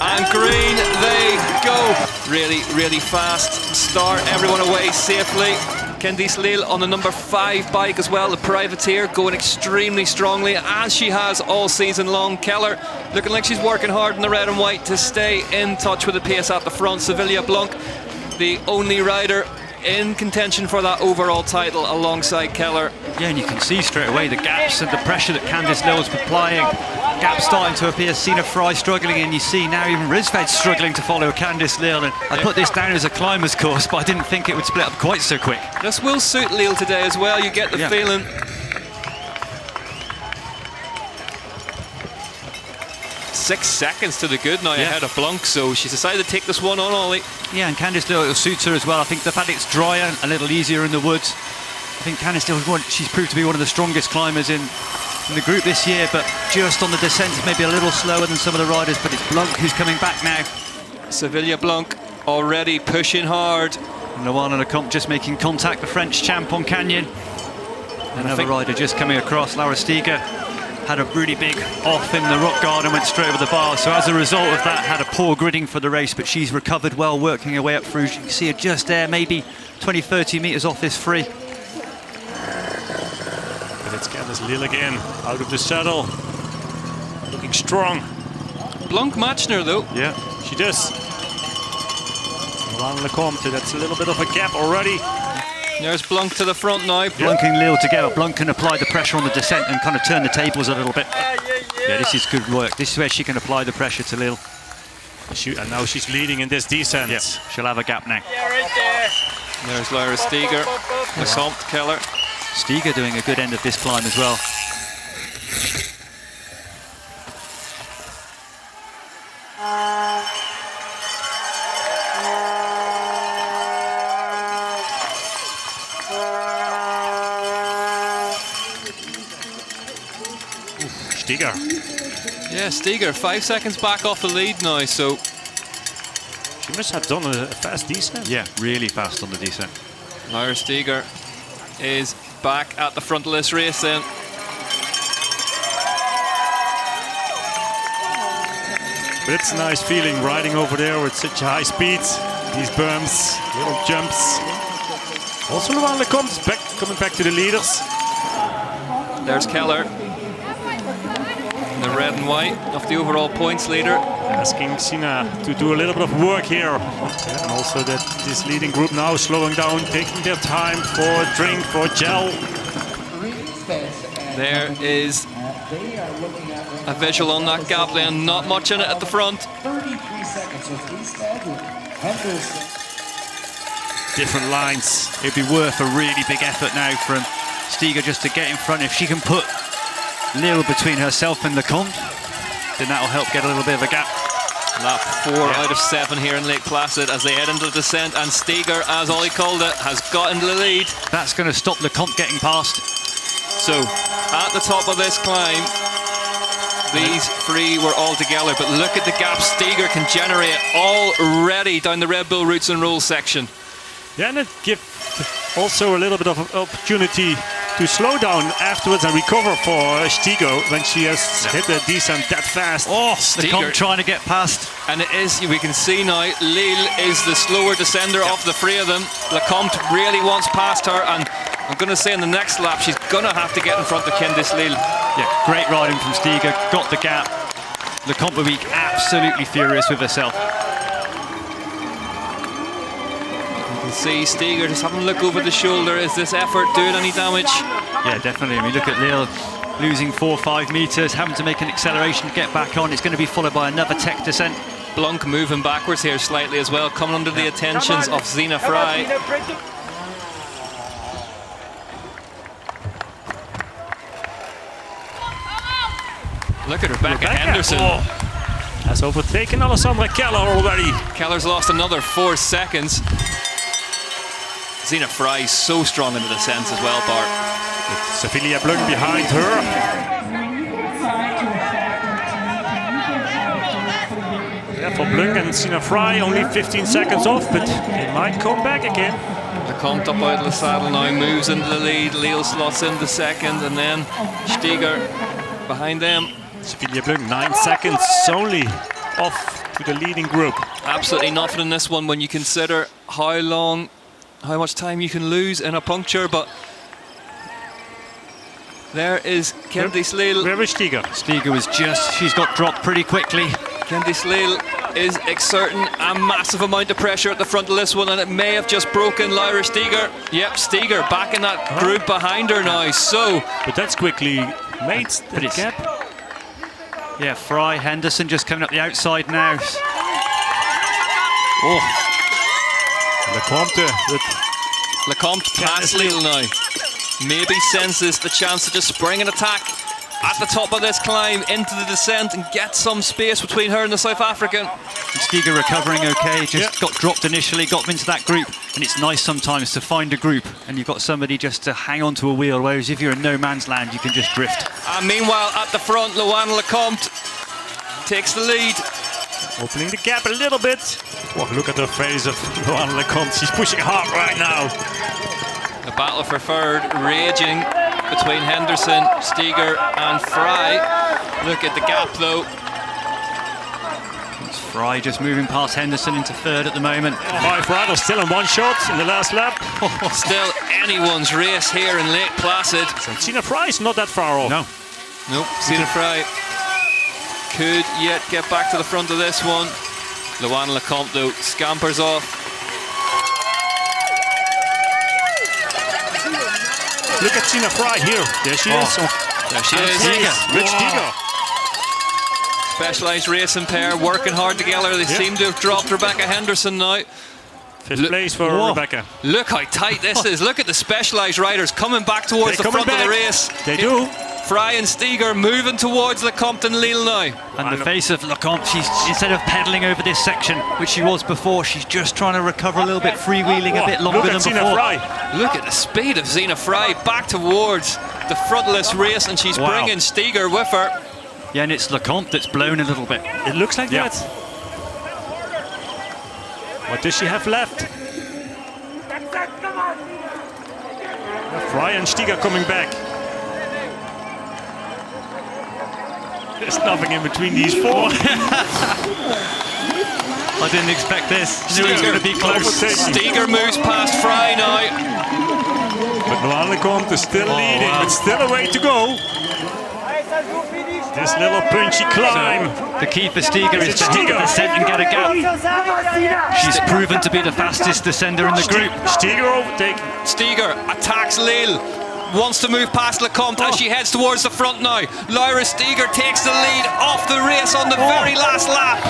And green they go. Really, really fast start. Everyone away safely. Candice Lille on the number 5 bike as well, the privateer, going extremely strongly, as she has all season long. Keller looking like she's working hard in the red and white to stay in touch with the pace at the front. Sevilla Blunk, the only rider in contention for that overall title alongside Keller. Yeah, and you can see straight away the gaps and the pressure that Candice Lille's applying. Gaps starting to appear, Sina Fry struggling, and you see now even Rizved's struggling to follow Candice Lille. And I put this down as a climbers course, but I didn't think it would split up quite so quick. This will suit Lille today as well, you get the feeling. Six seconds to the good now ahead of Blunk, so she's decided to take this one on, Ollie. Yeah, and Candice Lille, it suits her as well. I think the fact it's drier, a little easier in the woods. I think Candice Lille, she's proved to be one of the strongest climbers in the group this year, but just on the descent, maybe a little slower than some of the riders, but it's Blunk who's coming back now. Sevilla Blunk already pushing hard. And Lecomte just making contact, the French champ on Canyon. Another rider just coming across, Laura Stigger. Had a really big off in the rock guard and went straight over the bar. So as a result of that, had a poor gridding for the race, but she's recovered well, working her way up through. You can see her just there, maybe 20, 30 metres off this free. But it's Candice Lille again, out of the saddle. Looking strong. Blunk matching her though. Yeah, she does. Around Lecomte, that's a little bit of a gap already. There's Blunk to the front now. Blunk and Lille together. Blunk can apply the pressure on the descent and kind of turn the tables a little bit. Yeah, this is good work. This is where she can apply the pressure to Lille. And now she's leading in this descent. Yep. She'll have a gap now. There's Laura Stigger, Lecomte, Keller. Stigger doing a good end of this climb as well. Stigger. Yeah, Stigger 5 seconds back off the lead now, so she must have done a fast descent. Yeah, really fast on the descent. Laura Stigger is back at the front of this race then. But it's a nice feeling riding over there with such high speeds. These berms, little jumps. Also Lecomte back, coming back to the leaders. There's Keller. The red and white of the overall points leader. Asking Sina to do a little bit of work here. And also that this leading group now slowing down, taking their time for a drink, for a gel. There is a visual on that gap then, not much in it at the front. 33 seconds, so please stand with Henderson. Different lines. It'd be worth a really big effort now from Stigger just to get in front. If she can put Lille between herself and Lecomte, then that'll help get a little bit of a gap. Lap 4 out of 7 here in Lake Placid as they head into the descent, and Stigger, as Ollie called it, has got into the lead. That's going to stop Lecomte getting past. So, at the top of this climb, these three were all together, but look at the gap Stigger can generate already down the Red Bull Roots and Rules section. Yeah, and it gives also a little bit of an opportunity to slow down afterwards and recover for Stigger when she has hit the descent that fast. Oh, Lecomte trying to get past. And it is, we can see now, Lille is the slower descender of the three of them. Lecomte really wants past her, and I'm going to say in the next lap she's going to have to get in front of Candice Lille. Yeah, great riding from Stigger, got the gap. Lecomte will be absolutely furious with herself. See Stigger just having a look over the shoulder. Is this effort doing any damage? Yeah, definitely. I mean, look at Lille losing 4 or 5 meters, having to make an acceleration to get back on. It's going to be followed by another tech descent. Blunk moving backwards here slightly as well, coming under the attentions of Sina Fry. Look at Rebecca Henderson. Has overtaken Alessandra Keller already. Keller's lost another 4 seconds. Sina Fry so strong in the descents as well, Bart. With Sevilla Blunk behind her. Yeah, for Blunk and Sina Fry, only 15 seconds off, but they might come back again. Lecomte up out of the saddle now, moves into the lead. Lille slots into second, and then Stigger behind them. Sevilla Blunk, 9 seconds only off to the leading group. Absolutely nothing in this one when you consider how much time you can lose in a puncture, but there is Candice Leal. Where is Stigger? Stigger was she's got dropped pretty quickly. Candice Leal is exerting a massive amount of pressure at the front of this one, and it may have just broken Lyra Stigger. Yep, Stigger back in that group behind her now, so... But that's quickly made the gap. Yeah, Fry, Henderson just coming up the outside now. Oh. Lecomte with... Lecomte past Leal now. Maybe senses the chance to just spring an attack at the top of this climb into the descent and get some space between her and the South African. And Stigger recovering okay, just got dropped initially, got into that group, and it's nice sometimes to find a group and you've got somebody just to hang onto a wheel, whereas if you're in no man's land you can just drift. And meanwhile at the front, Luana Lecomte takes the lead. Opening the gap a little bit. Oh, look at the face of Luana Lecomte, she's pushing hard right now. The battle for third raging between Henderson, Stigger and Fry. Look at the gap though. It's Fry just moving past Henderson into third at the moment. Five riders still in one shot in the last lap. Still anyone's race here in Lake Placid. So Sina Fry's not that far off. No. Nope, Sina Fry could yet get back to the front of this one. Luana Lecomte though scampers off. Look at Sina Fry here. There she is. There she is. Rich Stigger. Specialised racing pair working hard together. They seem to have dropped Rebecca Henderson now. Fifth place for Rebecca. Look how tight this is. Look at the Specialised riders coming back towards the front of the race. They do. Fry and Stigger moving towards Lecomte and Leal now. And the face of Lecomte, she's, instead of pedalling over this section, which she was before, she's just trying to recover a little bit, freewheeling a bit longer than before. Look at the speed of Zina Fry back towards the front of this race, and she's bringing Stigger with her. Yeah, and it's Lecomte that's blown a little bit. It looks like that. What does she have left? Fry and Stigger coming back. There's nothing in between these four. I didn't expect this. Knew it was going to be close. Stigger moves past Fry now. But Luana Lecomte is still leading, but still a way to go. This little punchy climb. So, the key for Stigger is to hit the descent and get a gap. She's proven to be the fastest descender in the group. Stigger overtake. Stigger attacks Leal. Wants to move past Lecomte as she heads towards the front now. Lyra Stigger takes the lead off the race on the very last lap.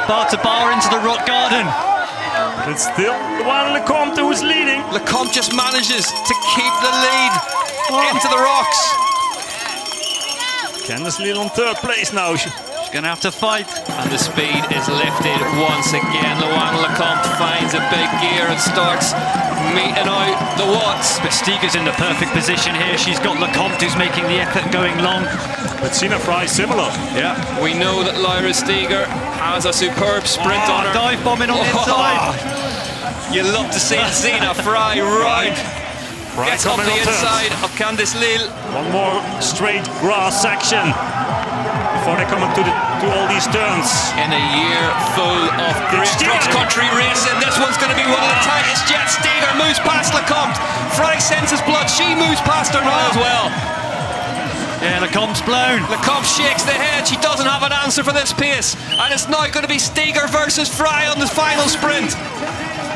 Bar to bar into the rock garden. It's still Luana Lecomte who's leading. Lecomte just manages to keep the lead into the rocks. Candice Leal on third place now. She's going to have to fight. And the speed is lifted once again. Luana Lecomte finds a big gear and starts meeting out the watts. But Stigger's in the perfect position here. She's got Lecomte who's making the effort going long. But Sina Fry similar. Yeah. We know that Lyra Stigger has a superb sprint on her. Dive bombing on the inside. You love to see Zina Fry ride. Gets up the inside of Candice Leal. One more straight grass section before they come into all these turns. In a year full of great cross-country racing, this one's going to be one of the tightest yet. Stigger moves past Lecomte. Fry senses blood. She moves past her now as well. Yeah, Lecomte's blown. Lecomte shakes the head. She doesn't have an answer for this pace. And it's now going to be Stigger versus Fry on the final sprint.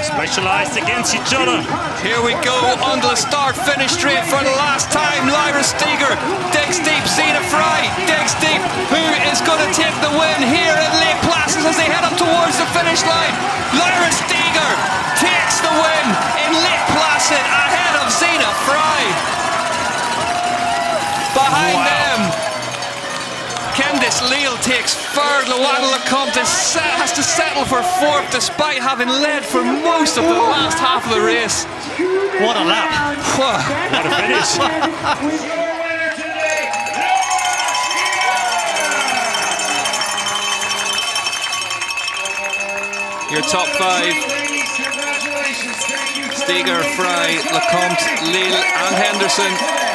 Specialised against each other. Here we go on the start-finish straight for the last time. Lyra Stigger digs deep. Zina Fry digs deep. Who is going to take the win here at Lake Placid as they head up towards the finish line? Lyra Stigger takes the win in Lake Placid ahead of Zina Fry. Behind them, Candice Leal takes third. Luana Lecomte has to settle for fourth despite having led for most of the last half of the race. What a lap. What a finish. Your top five: Stigger, Fry, Lecomte, Leal and Henderson.